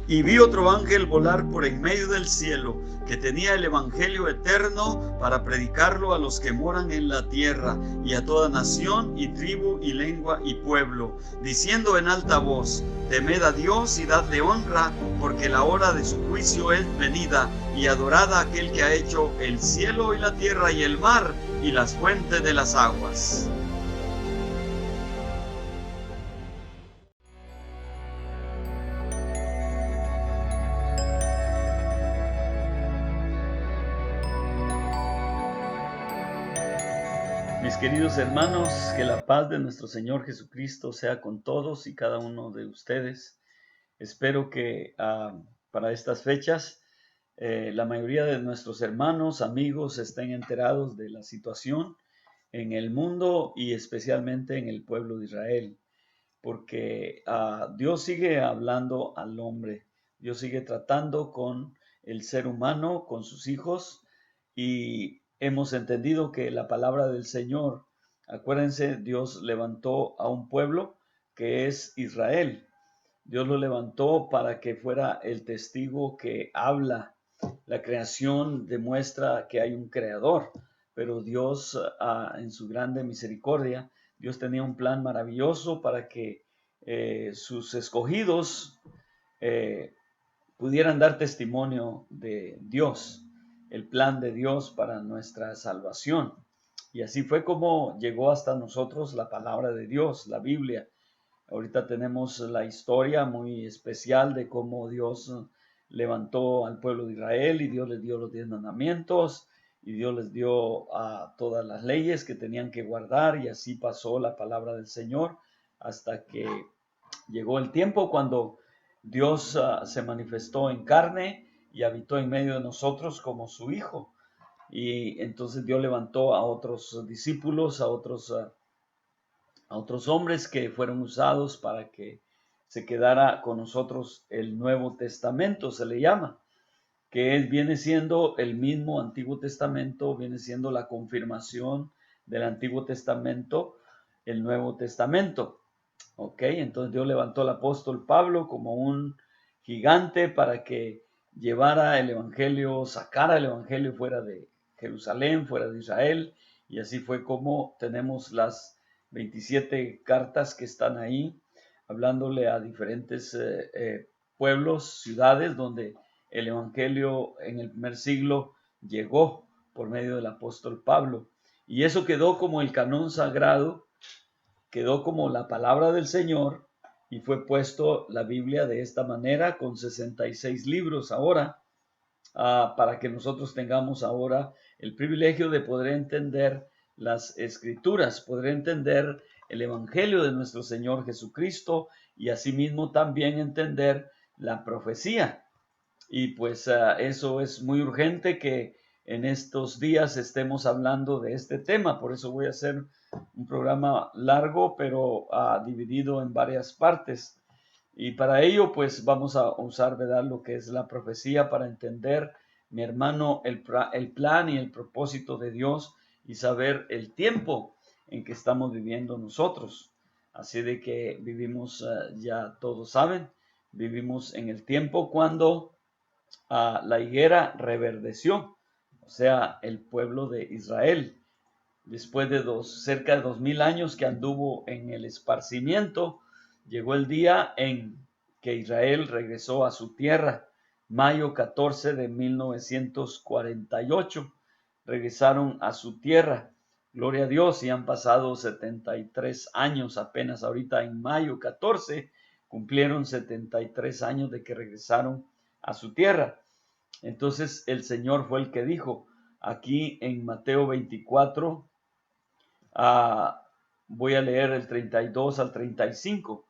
Y vi otro ángel volar por en medio del cielo, que tenía el evangelio eterno para predicarlo a los que moran en la tierra, y a toda nación, y tribu, y lengua, y pueblo, diciendo en alta voz: temed a Dios y dadle honra, porque la hora de su juicio es venida, y adorad a aquel que ha hecho el cielo y la tierra y el mar, y las fuentes de las aguas. Mis queridos hermanos, que la paz de nuestro Señor Jesucristo sea con todos y cada uno de ustedes. Espero que para estas fechas la mayoría de nuestros hermanos, amigos estén enterados de la situación en el mundo y especialmente en el pueblo de Israel, porque Dios sigue hablando al hombre, Dios sigue tratando con el ser humano, con sus hijos, y hemos entendido que la palabra del Señor, acuérdense, Dios levantó a un pueblo que es Israel. Dios lo levantó para que fuera el testigo que habla. La creación demuestra que hay un creador, pero Dios, en su grande misericordia, Dios tenía un plan maravilloso para que sus escogidos pudieran dar testimonio de Dios, el plan de Dios para nuestra salvación. Y así fue como llegó hasta nosotros la palabra de Dios, la Biblia. Ahorita tenemos la historia muy especial de cómo Dios levantó al pueblo de Israel y Dios les dio los 10 mandamientos y Dios les dio todas las leyes que tenían que guardar, y así pasó la palabra del Señor hasta que llegó el tiempo cuando Dios se manifestó en carne y habitó en medio de nosotros como su Hijo. Y entonces Dios levantó a otros discípulos, a otros hombres que fueron usados para que se quedara con nosotros el Nuevo Testamento, se le llama, que viene siendo el mismo Antiguo Testamento, viene siendo la confirmación del Antiguo Testamento, el Nuevo Testamento. Ok, entonces Dios levantó al apóstol Pablo como un gigante para que llevara el evangelio, sacara el evangelio fuera de Jerusalén, fuera de Israel, y así fue como tenemos las 27 cartas que están ahí, hablándole a diferentes pueblos, ciudades, donde el evangelio en el primer siglo llegó por medio del apóstol Pablo. Y eso quedó como el canón sagrado, quedó como la palabra del Señor, y fue puesto la Biblia de esta manera con 66 libros ahora, para que nosotros tengamos ahora el privilegio de poder entender las escrituras, poder entender el evangelio de nuestro Señor Jesucristo y asimismo también entender la profecía. Y pues eso es muy urgente que en estos días estemos hablando de este tema. Por eso voy a hacer un programa largo, pero dividido en varias partes. Y para ello, pues vamos a usar, ¿verdad?, lo que es la profecía para entender, mi hermano, el plan y el propósito de Dios y saber el tiempo en que estamos viviendo nosotros. Así de que vivimos, ya todos saben, vivimos en el tiempo cuando la higuera reverdeció, o sea, el pueblo de Israel. Después de cerca de 2000 años que anduvo en el esparcimiento, llegó el día en que Israel regresó a su tierra. Mayo 14 de 1948 regresaron a su tierra. Gloria a Dios, y han pasado 73 años apenas ahorita en mayo 14, cumplieron 73 años de que regresaron a su tierra. Entonces el Señor fue el que dijo aquí en Mateo 24, voy a leer el 32 al 35.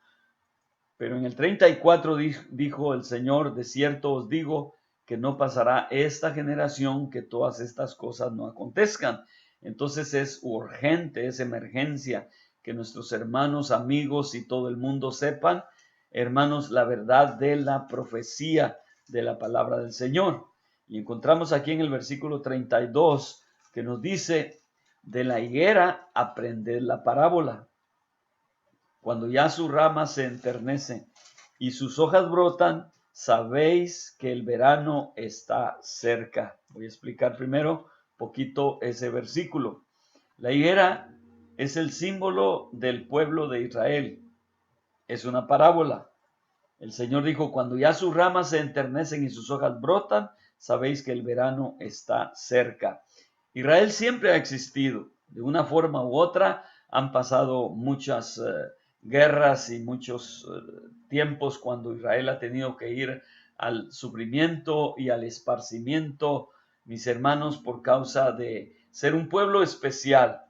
Pero en el 34 dijo el Señor: de cierto os digo que no pasará esta generación que todas estas cosas no acontezcan. Entonces es urgente, es emergencia que nuestros hermanos, amigos y todo el mundo sepan, hermanos, la verdad de la profecía de la palabra del Señor. Y encontramos aquí en el versículo 32 que nos dice: de la higuera aprended la parábola. Cuando ya su rama se enternece y sus hojas brotan, sabéis que el verano está cerca. Voy a explicar primero poquito ese versículo. La higuera es el símbolo del pueblo de Israel. Es una parábola. El Señor dijo, cuando ya sus ramas se enternecen y sus hojas brotan, sabéis que el verano está cerca. Israel siempre ha existido. De una forma u otra han pasado muchas guerras y muchos tiempos cuando Israel ha tenido que ir al sufrimiento y al esparcimiento, mis hermanos, por causa de ser un pueblo especial,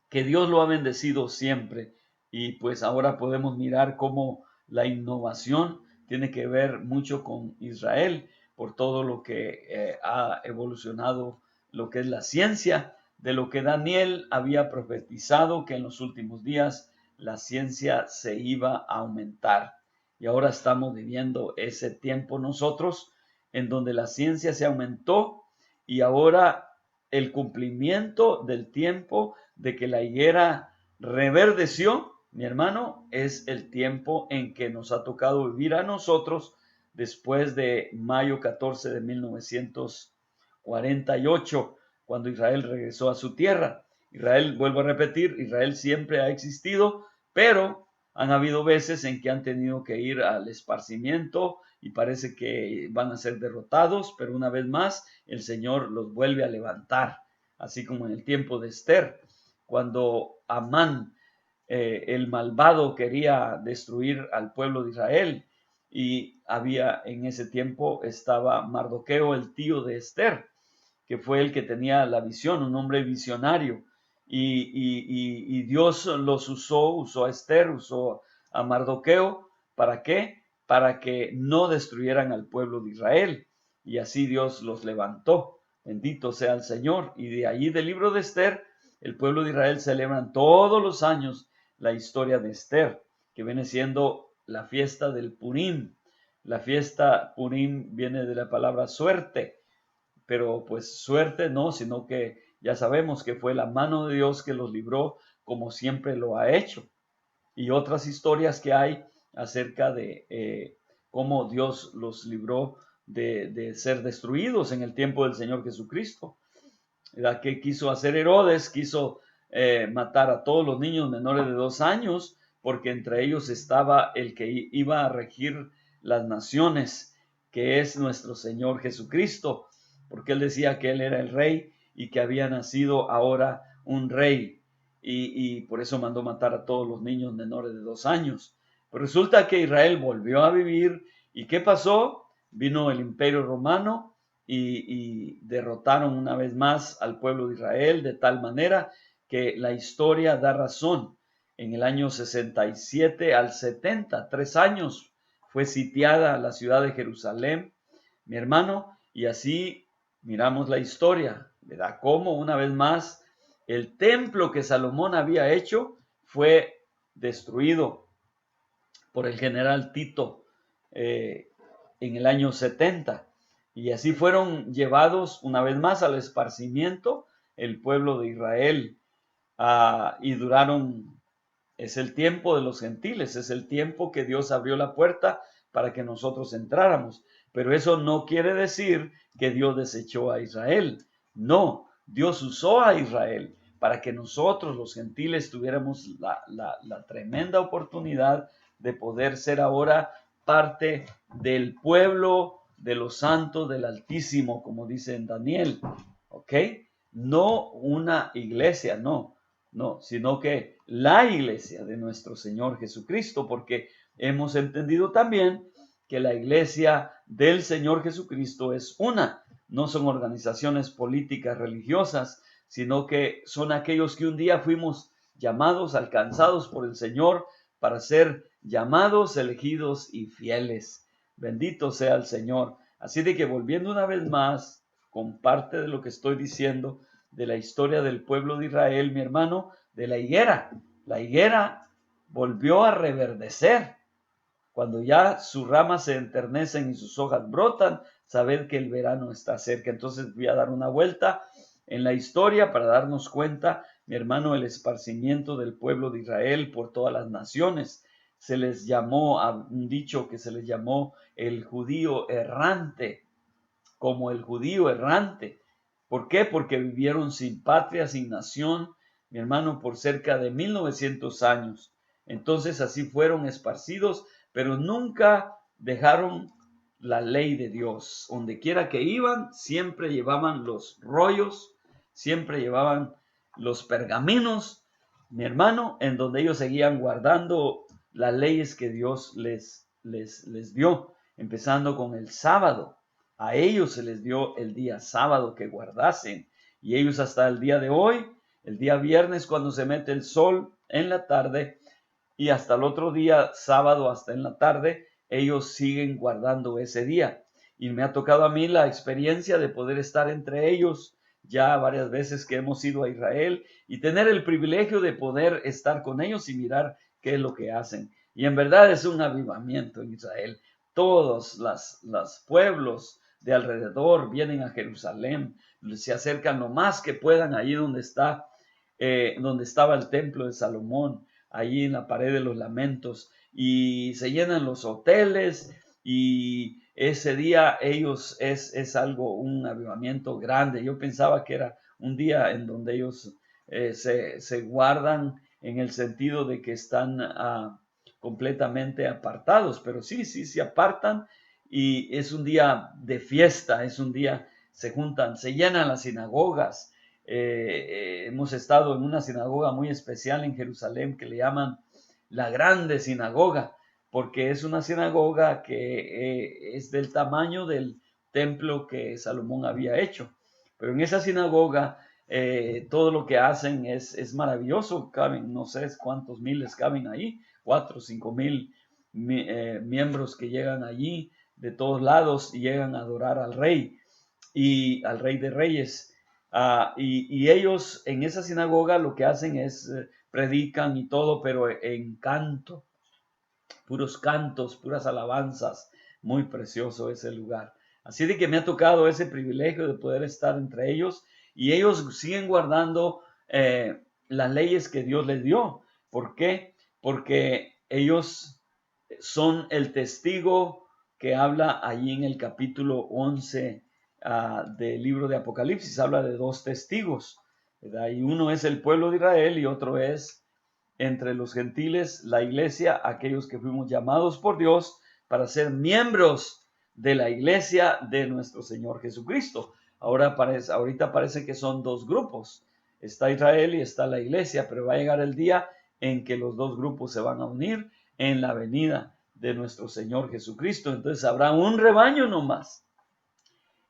que Dios lo ha bendecido siempre. Y pues ahora podemos mirar cómo la innovación tiene que ver mucho con Israel por todo lo que ha evolucionado, lo que es la ciencia, de lo que Daniel había profetizado, que en los últimos días la ciencia se iba a aumentar. Y ahora estamos viviendo ese tiempo nosotros, en donde la ciencia se aumentó y ahora el cumplimiento del tiempo de que la higuera reverdeció, mi hermano, es el tiempo en que nos ha tocado vivir a nosotros después de mayo 14 de 1948, cuando Israel regresó a su tierra. Israel, vuelvo a repetir, Israel siempre ha existido, pero han habido veces en que han tenido que ir al esparcimiento y parece que van a ser derrotados, pero una vez más el Señor los vuelve a levantar, así como en el tiempo de Esther, cuando Amán, el malvado, quería destruir al pueblo de Israel, y había en ese tiempo estaba Mardoqueo, el tío de Esther, que fue el que tenía la visión, un hombre visionario, y Dios los usó a Esther, usó a Mardoqueo. ¿Para qué? Para que no destruyeran al pueblo de Israel, y así Dios los levantó. Bendito sea el Señor. Y de allí del libro de Esther, el pueblo de Israel celebran todos los años la historia de Esther, que viene siendo la fiesta del Purim. La fiesta Purim viene de la palabra suerte, pero pues suerte no, sino que ya sabemos que fue la mano de Dios que los libró, como siempre lo ha hecho. Y otras historias que hay acerca de cómo Dios los libró de ser destruidos en el tiempo del Señor Jesucristo. ¿Verdad? ¿Qué quiso hacer Herodes? Quiso matar a todos los niños menores de 2 años, porque entre ellos estaba el que iba a regir las naciones, que es nuestro Señor Jesucristo, porque él decía que él era el rey y que había nacido ahora un rey, y por eso mandó matar a todos los niños menores de 2 años. Pero resulta que Israel volvió a vivir, ¿y qué pasó? Vino el Imperio Romano y derrotaron una vez más al pueblo de Israel, de tal manera que la historia da razón. En el año 67 al 70, 3 años, fue sitiada la ciudad de Jerusalén, mi hermano, y así miramos la historia, ¿verdad? Cómo una vez más el templo que Salomón había hecho fue destruido por el general Tito en el año 70. Y así fueron llevados una vez más al esparcimiento el pueblo de Israel, y duraron, es el tiempo de los gentiles, es el tiempo que Dios abrió la puerta para que nosotros entráramos. Pero eso no quiere decir que Dios desechó a Israel. No, Dios usó a Israel para que nosotros los gentiles tuviéramos la tremenda oportunidad de poder ser ahora parte del pueblo de los santos del Altísimo, como dice en Daniel, ¿ok? No una iglesia, no, sino que la iglesia de nuestro Señor Jesucristo, porque hemos entendido también que la iglesia del Señor Jesucristo es una, no son organizaciones políticas religiosas, sino que son aquellos que un día fuimos llamados, alcanzados por el Señor para ser llamados, elegidos y fieles. Bendito sea el Señor. Así de que volviendo una vez más con parte de lo que estoy diciendo de la historia del pueblo de Israel, mi hermano, de la higuera. La higuera volvió a reverdecer. Cuando ya sus ramas se enternecen y sus hojas brotan, sabed que el verano está cerca. Entonces voy a dar una vuelta en la historia para darnos cuenta, mi hermano, el esparcimiento del pueblo de Israel por todas las naciones. se les llamó, a un dicho que se les llamó el judío errante, como el judío errante. ¿Por qué? Porque vivieron sin patria, sin nación, mi hermano, por cerca de 1900 años. Entonces así fueron esparcidos, pero nunca dejaron la ley de Dios. Donde quiera que iban, siempre llevaban los rollos, siempre llevaban los pergaminos, mi hermano, en donde ellos seguían guardando las leyes que Dios les dio, empezando con el sábado. A ellos se les dio el día sábado que guardasen, y ellos hasta el día de hoy, el día viernes cuando se mete el sol en la tarde, y hasta el otro día sábado hasta en la tarde, ellos siguen guardando ese día. Y me ha tocado a mí la experiencia de poder estar entre ellos ya varias veces que hemos ido a Israel y tener el privilegio de poder estar con ellos y mirar qué es lo que hacen. Y en verdad es un avivamiento en Israel. Todos los pueblos de alrededor vienen a Jerusalén, se acercan lo más que puedan allí donde estaba el templo de Salomón, allí en la pared de los lamentos, y se llenan los hoteles, y ese día es algo, un avivamiento grande. Yo pensaba que era un día en donde ellos se guardan en el sentido de que están completamente apartados, pero sí, se apartan, y es un día de fiesta, es un día, se juntan, se llenan las sinagogas. Hemos estado en una sinagoga muy especial en Jerusalén que le llaman la Grande Sinagoga, porque es una sinagoga que es del tamaño del templo que Salomón había hecho. Pero en esa sinagoga todo lo que hacen es maravilloso. Caben, no sé cuántos miles caben ahí, 4 o 5 mil miembros que llegan allí de todos lados y llegan a adorar al Rey y al Rey de Reyes. Y ellos en esa sinagoga lo que hacen es predican y todo, pero en canto, puros cantos, puras alabanzas. Muy precioso ese lugar. Así de que me ha tocado ese privilegio de poder estar entre ellos, y ellos siguen guardando las leyes que Dios les dio. ¿Por qué? Porque ellos son el testigo que habla allí en el capítulo 11 del libro de Apocalipsis. Habla de dos testigos, ¿verdad? Y uno es el pueblo de Israel y otro es entre los gentiles, la iglesia, aquellos que fuimos llamados por Dios para ser miembros de la iglesia de nuestro Señor Jesucristo. Ahorita parece que son dos grupos. Está Israel y está la iglesia, pero va a llegar el día en que los dos grupos se van a unir en la venida de nuestro Señor Jesucristo. Entonces habrá un rebaño nomás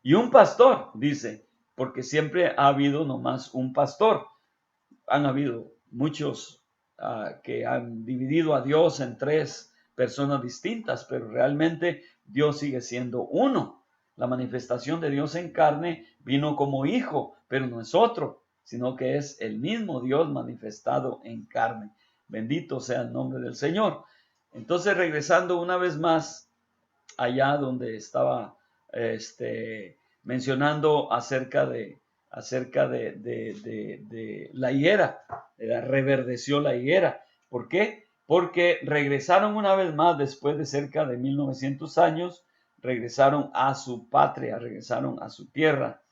y un pastor, dice, porque siempre ha habido nomás un pastor. Han habido muchos que han dividido a Dios en tres personas distintas, pero realmente Dios sigue siendo uno. La manifestación de Dios en carne vino como hijo, pero no es otro, sino que es el mismo Dios manifestado en carne. Bendito sea el nombre del Señor. Entonces, regresando una vez más allá donde estaba mencionando acerca de la higuera, reverdeció la higuera. ¿Por qué? Porque regresaron una vez más después de cerca de 1900 años, regresaron a su patria, regresaron a su tierra.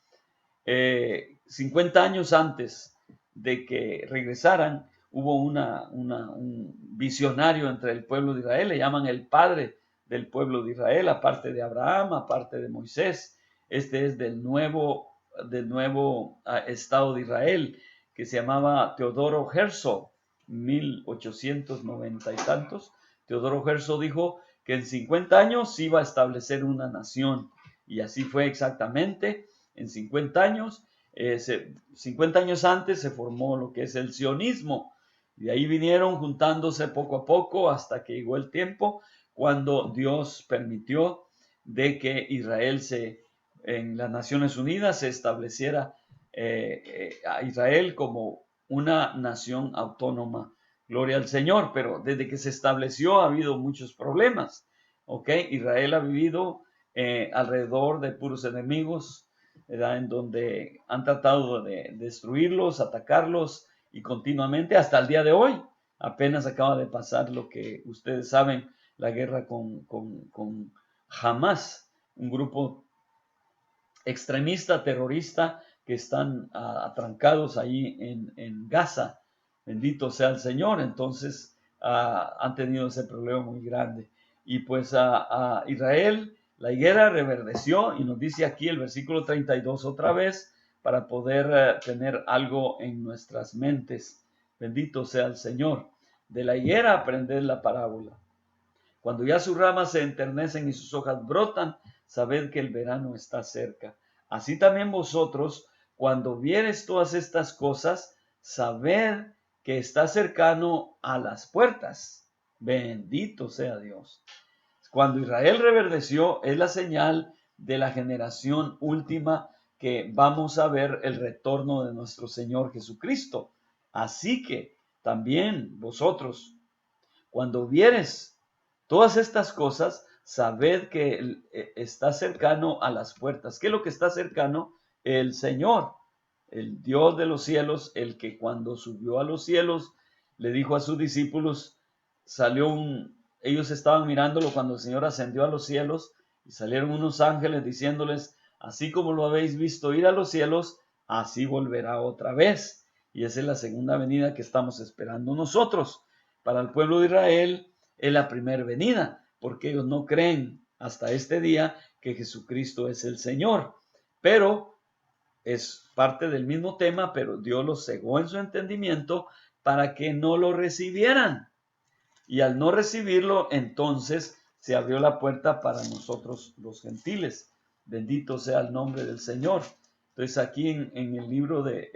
50 años antes de que regresaran, hubo un visionario entre el pueblo de Israel, le llaman el padre del pueblo de Israel, aparte de Abraham, aparte de Moisés. Este es del nuevo Estado de Israel, que se llamaba Teodoro Herzl, 1890 y tantos. Teodoro Herzl dijo que en 50 años iba a establecer una nación, y así fue exactamente. En 50 años, 50 años antes se formó lo que es el sionismo, y de ahí vinieron juntándose poco a poco hasta que llegó el tiempo cuando Dios permitió de que Israel en las Naciones Unidas se estableciera a Israel como una nación autónoma. Gloria al Señor, pero desde que se estableció ha habido muchos problemas. ¿Ok? Israel ha vivido alrededor de puros enemigos, ¿verdad? En donde han tratado de destruirlos, atacarlos, y continuamente hasta el día de hoy Apenas acaba de pasar lo que ustedes saben, la guerra con Hamas, un grupo extremista, terrorista, que están atrancados ahí en Gaza. Bendito sea el Señor. Entonces han tenido ese problema muy grande. Y pues a Israel, la higuera reverdeció, y nos dice aquí el versículo 32 otra vez, para poder tener algo en nuestras mentes. Bendito sea el Señor. De la higuera aprended la parábola. Cuando ya sus ramas se enternecen y sus hojas brotan, sabed que el verano está cerca. Así también vosotros, cuando viereis todas estas cosas, sabed que está cercano a las puertas. Bendito sea Dios. Cuando Israel reverdeció, es la señal de la generación última, que vamos a ver el retorno de nuestro Señor Jesucristo. Así que también vosotros, cuando vieres todas estas cosas, sabed que está cercano a las puertas. ¿Qué es lo que está cercano? El Señor, el Dios de los cielos, el que cuando subió a los cielos le dijo a sus discípulos, ellos estaban mirándolo cuando el Señor ascendió a los cielos, y salieron unos ángeles diciéndoles, así como lo habéis visto ir a los cielos, así volverá otra vez. Y esa es la segunda venida que estamos esperando nosotros. Para el pueblo de Israel es la primera venida, porque ellos no creen hasta este día que Jesucristo es el Señor. Pero es parte del mismo tema, pero Dios los cegó en su entendimiento para que no lo recibieran. Y al no recibirlo, entonces se abrió la puerta para nosotros los gentiles. Bendito sea el nombre del Señor. Entonces aquí en el libro de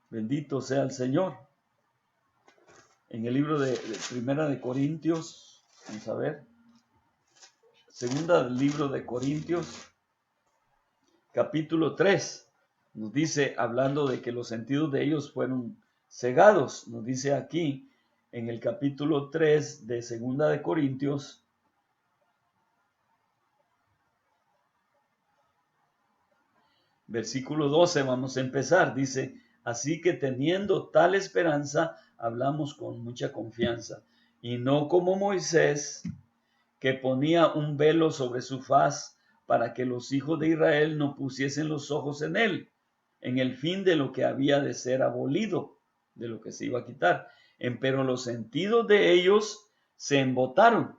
bendito sea el Señor. En el libro de Primera de Corintios, vamos a ver, segunda del libro de Corintios, capítulo 3, nos dice, hablando de que los sentidos de ellos fueron cegados, nos dice aquí, en el capítulo 3 de segunda de Corintios, versículo 12, vamos a empezar, dice, así que teniendo tal esperanza, hablamos con mucha confianza, y no como Moisés, que ponía un velo sobre su faz para que los hijos de Israel no pusiesen los ojos en él, en el fin de lo que había de ser abolido, de lo que se iba a quitar. Empero los sentidos de ellos se embotaron,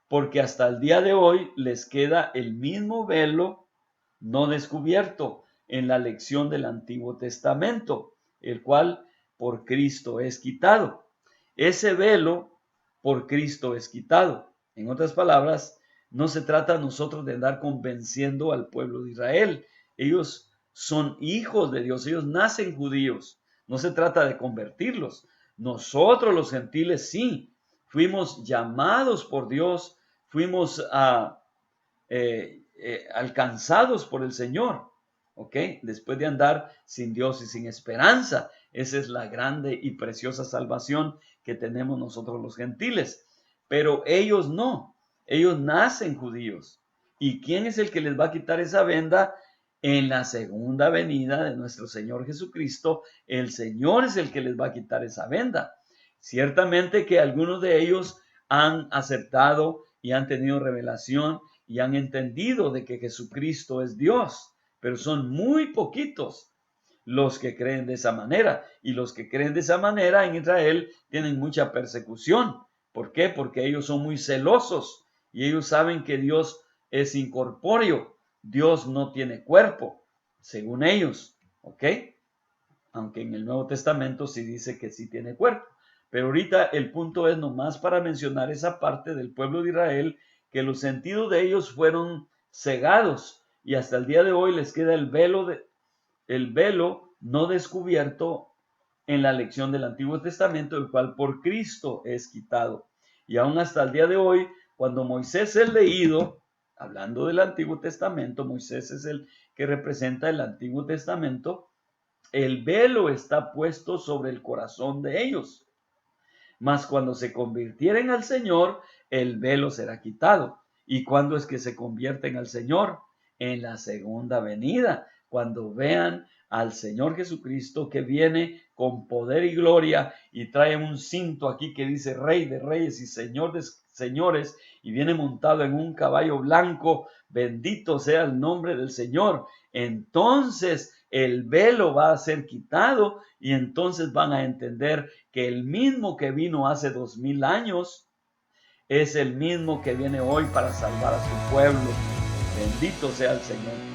porque hasta el día de hoy les queda el mismo velo no descubierto en la lección del Antiguo Testamento, el cual por Cristo es quitado. Ese velo por Cristo es quitado. En otras palabras, no se trata a nosotros de andar convenciendo al pueblo de Israel. Ellos son hijos de Dios, ellos nacen judíos. No se trata de convertirlos. Nosotros los gentiles sí, fuimos llamados por Dios, fuimos alcanzados por el Señor, ¿ok? Después de andar sin Dios y sin esperanza. Esa es la grande y preciosa salvación que tenemos nosotros los gentiles. Pero ellos no, ellos nacen judíos. ¿Y quién es el que les va a quitar esa venda? En la segunda venida de nuestro Señor Jesucristo, el Señor es el que les va a quitar esa venda. Ciertamente que algunos de ellos han aceptado y han tenido revelación y han entendido de que Jesucristo es Dios, pero son muy poquitos los que creen de esa manera, y los que creen de esa manera en Israel tienen mucha persecución. ¿Por qué? Porque ellos son muy celosos y ellos saben que Dios es incorpóreo, Dios no tiene cuerpo, según ellos, ¿ok? Aunque en el Nuevo Testamento sí dice que sí tiene cuerpo. Pero ahorita el punto es nomás para mencionar esa parte del pueblo de Israel, que los sentidos de ellos fueron cegados y hasta el día de hoy les queda el velo no descubierto en la lección del Antiguo Testamento, el cual por Cristo es quitado. Y aún hasta el día de hoy, cuando Moisés es leído, hablando del Antiguo Testamento, Moisés es el que representa el Antiguo Testamento, el velo está puesto sobre el corazón de ellos. Mas cuando se convirtieren al Señor, el velo será quitado. ¿Y cuándo es que se convierten al Señor? En la segunda venida, cuando vean al Señor Jesucristo, que viene con poder y gloria y trae un cinto aquí que dice Rey de Reyes y Señor de Señores, y viene montado en un caballo blanco. Bendito sea el nombre del Señor. Entonces el velo va a ser quitado y entonces van a entender que el mismo que vino hace 2000 años es el mismo que viene hoy para salvar a su pueblo. Bendito sea el Señor.